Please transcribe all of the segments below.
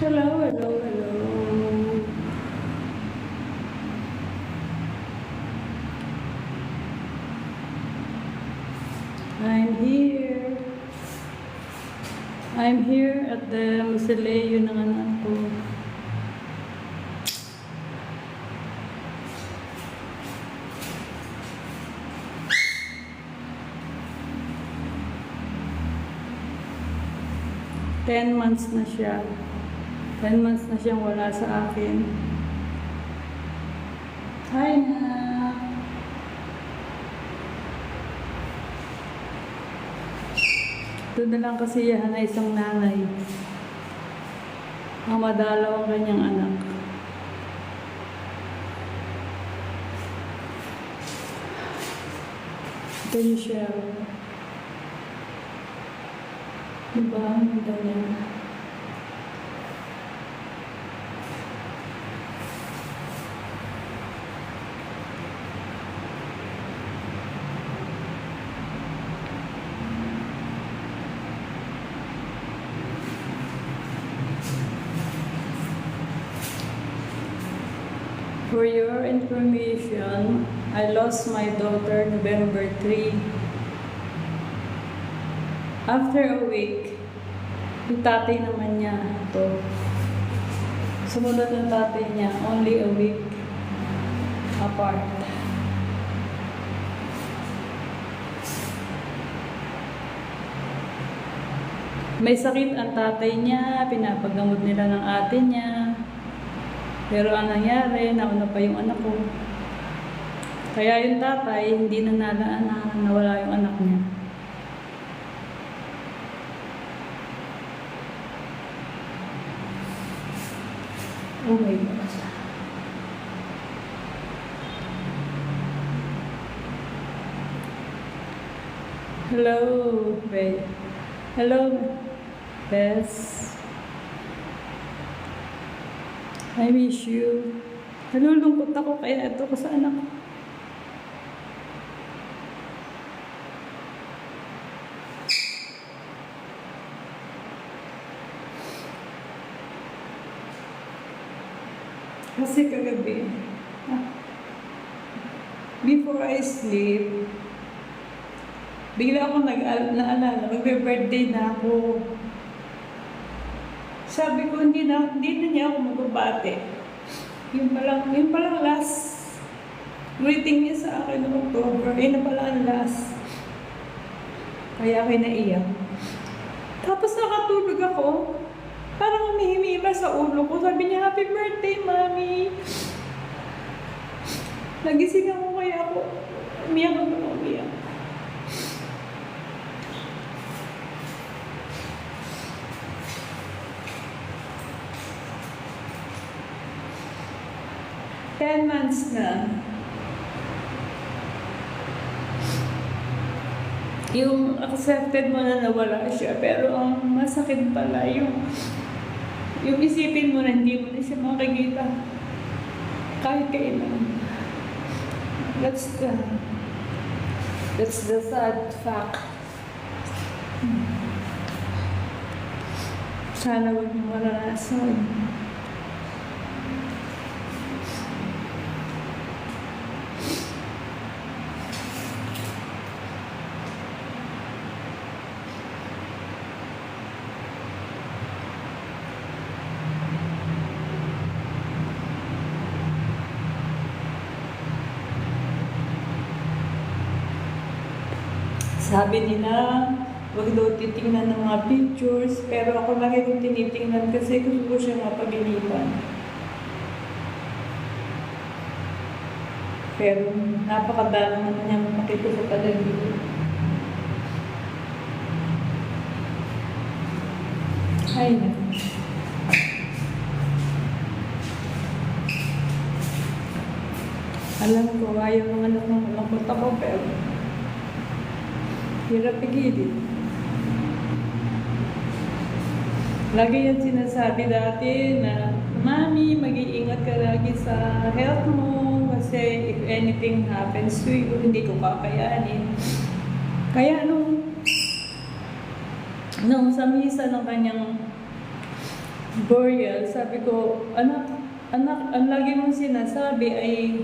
Hello, hello, hello. I'm here. I'm here at the mausoleo ng anak ko. Ten months na siya. 10 months na siyang wala sa akin. Hi na. Ito na lang kasiyahan na isang nanay. Ang madalaw ang kanyang anak. Ito yung Cheryl. Diba? Ang ganda niya. For your information, I lost my daughter November 3. After a week, yung tatay naman niya ito. Sumunod ng tatay niya, only a week apart. May sakit ang tatay niya, pinapagamot nila ng ate niya. Pero ang nangyari, nauna pa yung anak ko. Kaya yung tatay, hindi na nalaan na nawala yung anak niya. Oh my God. Hello, babe. Hello, Bess. I miss you. Nalulungkot ako kaya ito ko sa anak ko. Kasi kagabi, before I sleep, bigla ako naalala, magbe-birthday na ako. Sabi ko, hindi na niya ako magbabate. Yung palang last greeting niya sa akin noong October, yun na pala ang last. Kaya ako naiyak. Tapos nakatulog ako, parang humihimila sa ulo ko. Sabi niya, happy birthday, Mommy. Nagising ako kaya ako, umiyak ako na umiyak. Ten months na. Yung accepted mo na nawala siya, pero ang masakit pala yung isipin mo na hindi mo na siya makikita kahit kailan. That's the sad fact. Sana huwag mo maranasan. Sabi nila, huwag daw titingnan ng mga pictures, pero ako lagi kong tinitingnan kasi gusto ko siya mapaginipan. Pero napakadami naman niya makita sa paligid. Ay na. Alam ko, ayaw ng anak ng malambot ako, pero hirap pigilin. Lagi yan sinasabi dati na, Mami, mag-iingat ka lagi sa health mo kasi if anything happens to you, hindi ko kakayanin. Kaya nung sa misa ng kanyang Boreal, sabi ko, anak, anak, ang lagi mong sinasabi ay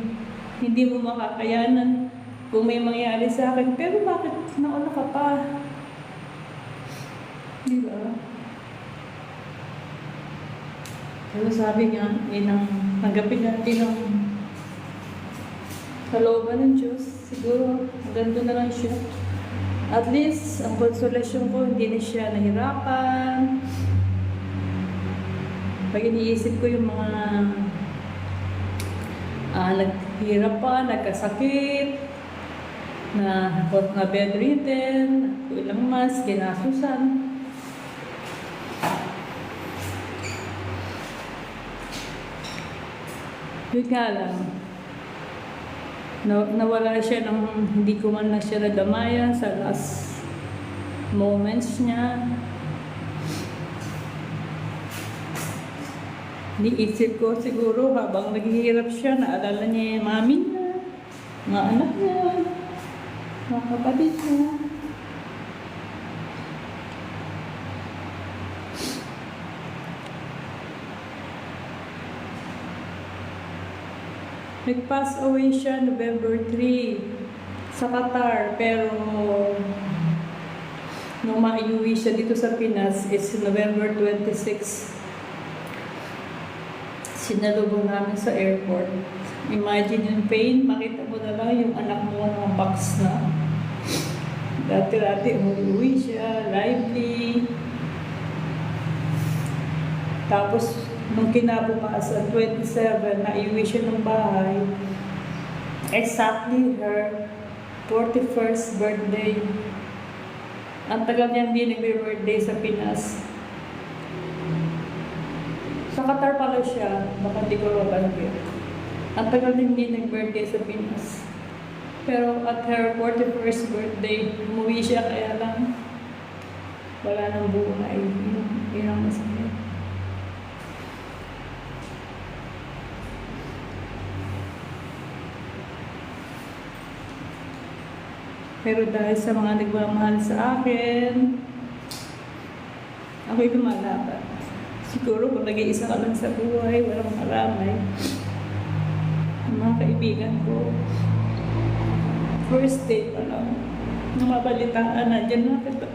hindi mo makakayanan kung may mangyari sa akin. Pero bakit nauna ka pa? Di ba? Pero sabi niya, tanggapin natin ang kalooban ng Diyos. Siguro, ganito na lang siya. At least, ang konsolasyon ko, hindi na siya nahirapan. Pag iniisip ko yung mga naghirap pa, nagkasakit, na bedridden, ilang mas, kinasusan. Yun nga lang, nawala siya ng, hindi ko man na siya nadamayan sa last moments niya. Niisip ko siguro habang naghihirap siya, naalala niya yung mami niya, mga anak niya, mga kapatid niya. Nag-pass away siya November 3 sa Qatar, pero nung maiuwi siya dito sa Pinas is November 26. Sinalubong namin sa airport. Imagine yung pain, makita mo na lang yung anak mo ng box na. Dati-dati umuwi siya, lively. Tapos, nung kinabukasan, 27, naiuwi siya ng bahay. Exactly her 41st birthday. Ang tagal niya hindi nag-birthday sa Pinas. Sa Qatar pala siya, baka di ko mabanggit. Ang tagal din hindi nag-birthday sa Pinas. Pero at her 41st birthday, umuwi siya, kaya lang wala nang buhay. Yun ang masakit. Pero dahil sa mga nagmamahal sa akin, ako'y lumalaban. Siguro kung nag-iisa ka lang sa buhay, walang maramay. Ang mga kaibigan ko, first day pa lang, nung mabalitaan na, dyan na kita.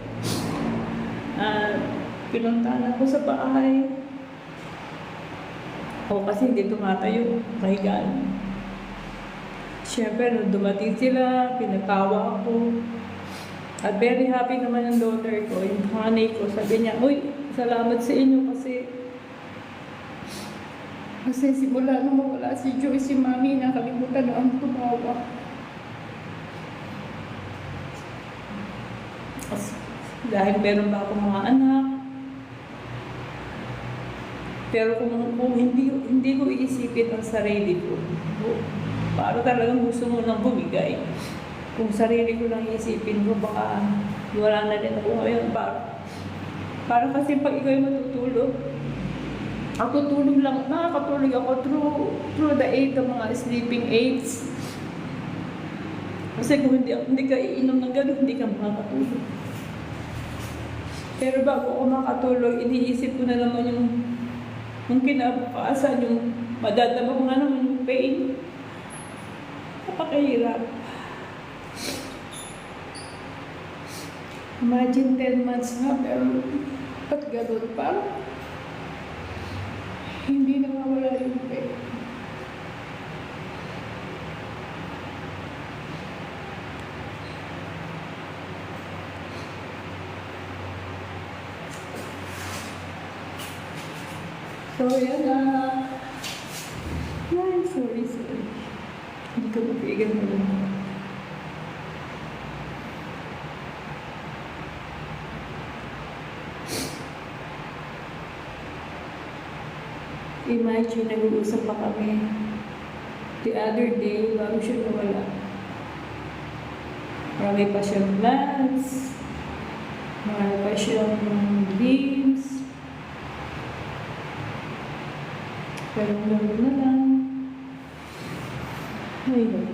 Pinuntahan ako sa bahay. Ako kasi hindi tumatayo, kahigaan. Siyempre, nung dumating sila, pinatawa ako. At very happy naman yung daughter ko, yung honey ko. Sabi niya, uy, salamat sa inyo kasi simula nung mawala si Joy, si Mami, nakalimutan na ang tumawa. Dahil meron pa akong mga anak. Pero kung hindi ko iisipin ang sarili ko, para talagang gusto mo nang bumigay. Kung sarili ko lang isipin ko, baka wala na din ako ngayon. Para kasi pag ikaw matutulog, ako tulog lang, nakakatulog ako through the aid ng mga sleeping aids. Kasi kung hindi ka iinom ng gano'n, hindi ka makakatulog. Pero bago ako makatulog, iniisip ko na naman yung kinabukasan, yung madadama ko nga naman yung pain. Napakahirap. Imagine 10 months na, pero ba't gano'n pa? Hindi nawawala yung pain. So, yan na. Ay, sorry. Hindi ko mapigan mo lang. Imagine, nag-uusap pa kami. The other day, bago siya nawala. Marami pa siyang plans. Marami pa siyang dreams. Pero gano'n na lang. Ayun.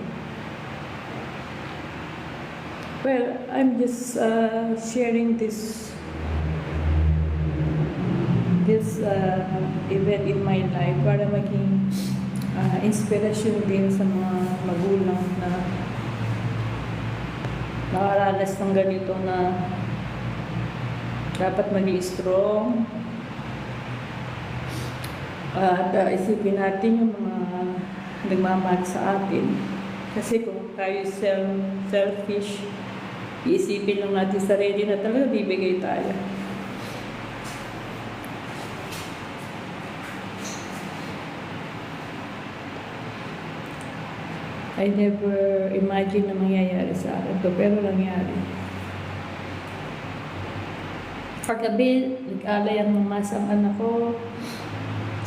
Well, I'm just sharing this this event in my life para maging inspirasyon din sa mga magulang na nakaranas ng ganito na dapat maging strong at isipin natin yung mga nagmamahal sa atin. Kasi kung tayo selfish, iisipin lang natin sarili na talaga bibigay tayo. I never imagine na mangyayari sa akin to, pero nangyari. Paggabi, nag-alay ang mas ang anak ko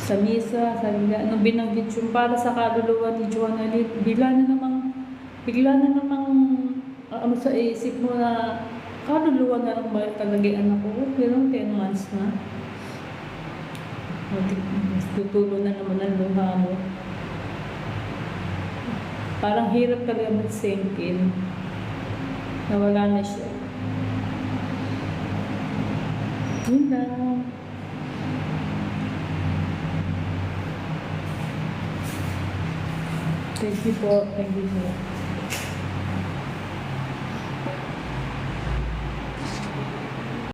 sa misa, nung binanggit yung para sa kaluluwa ni Joanna Lee, bigla na namang ano sa isip mo na kaluluwa na lang ba talaga yung anak ko, pero 10 months na. Tutulo na naman ang luha mo. Parang hirap talaga mag-sink in. Nawala na siya. Yun lang. Thank you po. Thank you po.